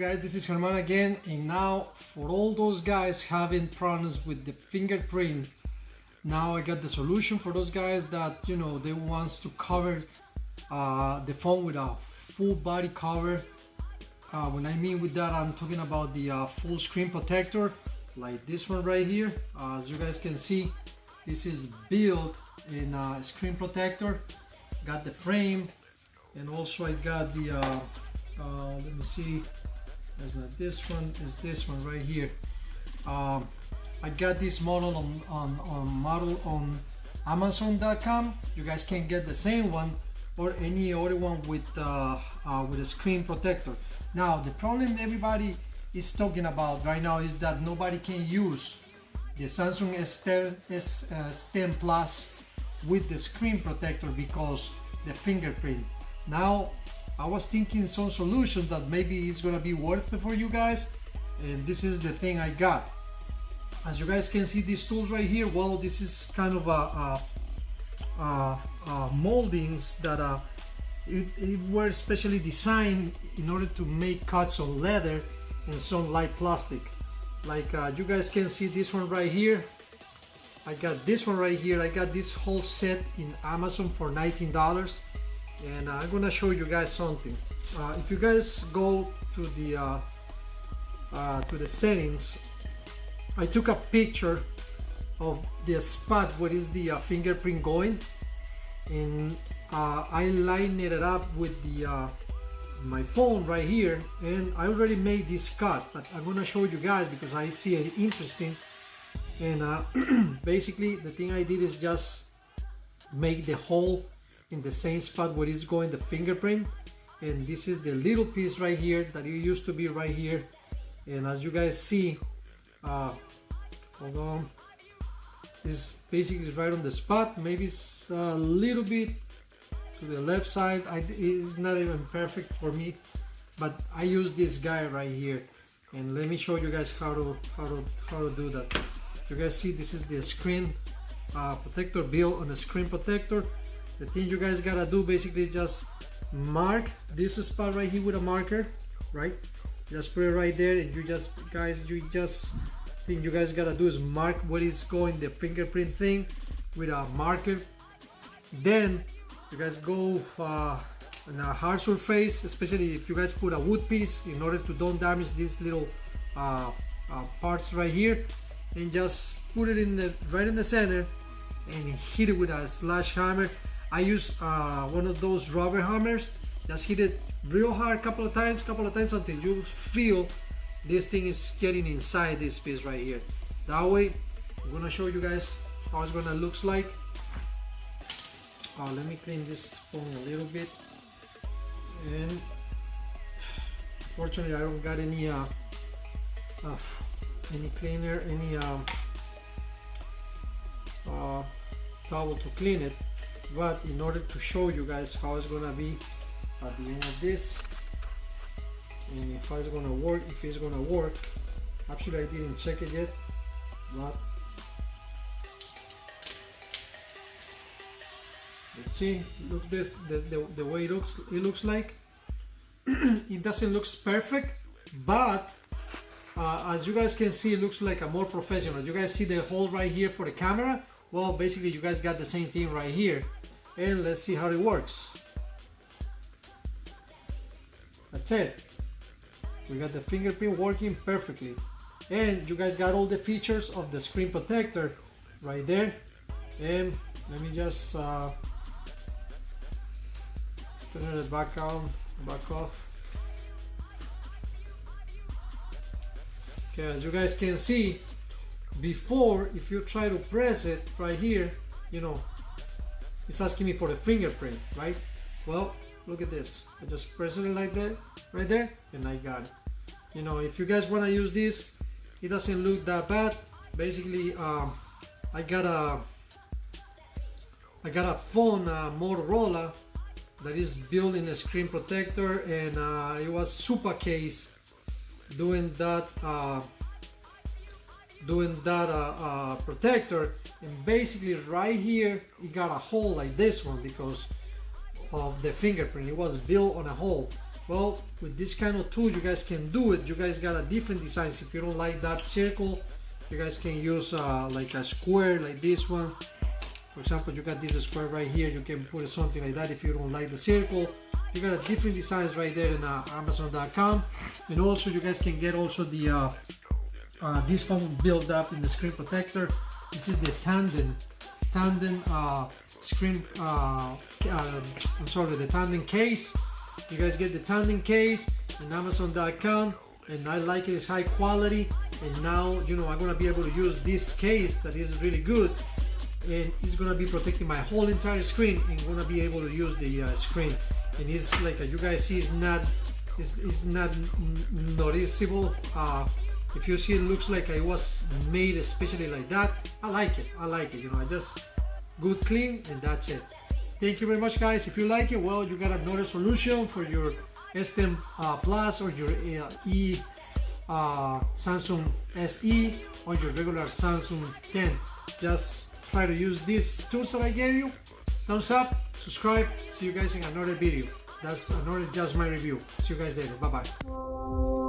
guys, this is Herman again, and now for all those guys having problems with the fingerprint, now I got the solution for those guys that they wants to cover the phone with a full body cover. When I mean with that, I'm talking about the full screen protector like this one right here. As you guys can see, this is built in a screen protector. Got the frame, and also I got the let me see, it's not this one, it's this one right here. I got this model on Amazon.com. You guys can get the same one or any other one with a screen protector. Now the problem everybody is talking about right now is that nobody can use the Samsung S10 Plus with the screen protector because the fingerprint. Now I was thinking some solution that maybe it's gonna be worth it for you guys, and this is the thing I got. As you guys can see, these tools right here, well, this is kind of moldings that it were specially designed in order to make cuts on leather and some light plastic. Like you guys can see this one right here. I got this one right here. I got this whole set in Amazon for $19, and I'm gonna show you guys something. If you guys go to the settings, I took a picture of the spot where is the fingerprint going, and I lined it up with the my phone right here, and I already made this cut, but I'm gonna show you guys because I see it interesting. And basically the thing I did is just make the hole in the same spot where it's going the fingerprint, and this is the little piece right here that it used to be right here. And as you guys see, hold on, it's basically right on the spot. Maybe it's a little bit to the left side. It's not even perfect for me, but I use this guy right here, and let me show you guys how to do that. You guys see, this is the screen protector built on a screen protector. The thing you guys gotta do basically just mark this spot right here with a marker, right? Just put it right there, and you just thing you guys gotta do is mark where is going the fingerprint thing with a marker. Then you guys go on a hard surface, especially if you guys put a wood piece, in order to don't damage these little parts right here, and just put it right in the center and hit it with a slash hammer. I use one of those rubber hammers. Just hit it real hard couple of times until you feel this thing is getting inside this piece right here. That way, I'm gonna show you guys how it's gonna looks like. Let me clean this phone a little bit. And fortunately, I don't got any cleaner, any towel to clean it. But in order to show you guys how it's gonna be at the end of this, and how it's gonna work, if it's gonna work. Actually, I didn't check it yet, but let's see. Look this, the way it looks like. It doesn't look perfect, but as you guys can see, it looks like a more professional. You guys see the hole right here for the camera? Well, basically you guys got the same thing right here, and let's see how it works. That's it. We got the fingerprint working perfectly, and you guys got all the features of the screen protector right there. And let me just turn it back on, back off. Okay, as you guys can see, before, if you try to press it right here, it's asking me for the fingerprint, right? Well, look at this. I just press it like that, right there, and I got it. If you guys want to use this, it doesn't look that bad. Basically, I got a phone, Motorola, that is built in a screen protector, and it was super case doing that protector, and basically right here it got a hole like this one because of the fingerprint. It was built on a hole, Well, with this kind of tool, you guys can do it. You guys got a different designs. If you don't like that circle, you guys can use like a square like this one. For example, you got this square right here. You can put something like that if you don't like the circle. You got a different designs right there in Amazon.com. And also, you guys can get also the this phone built up in the screen protector. This is the Temdan screen. I'm sorry, the Temdan case. You guys get the Temdan case in Amazon.com, and I like it. It's high quality. And now, you know, I'm gonna be able to use this case that is really good, and it's gonna be protecting my whole entire screen, and gonna be able to use the screen. And it's like you guys see, it's not noticeable. If you see, it looks like it was made especially like that. I like it. You know, I just good clean, and that's it. Thank you very much, guys. If you like it, well, you got another solution for your S10 Plus or your Samsung SE or your regular Samsung 10. Just try to use these tools that I gave you. Thumbs up, subscribe. See you guys in another video. That's another Just My Review. See you guys later. Bye bye.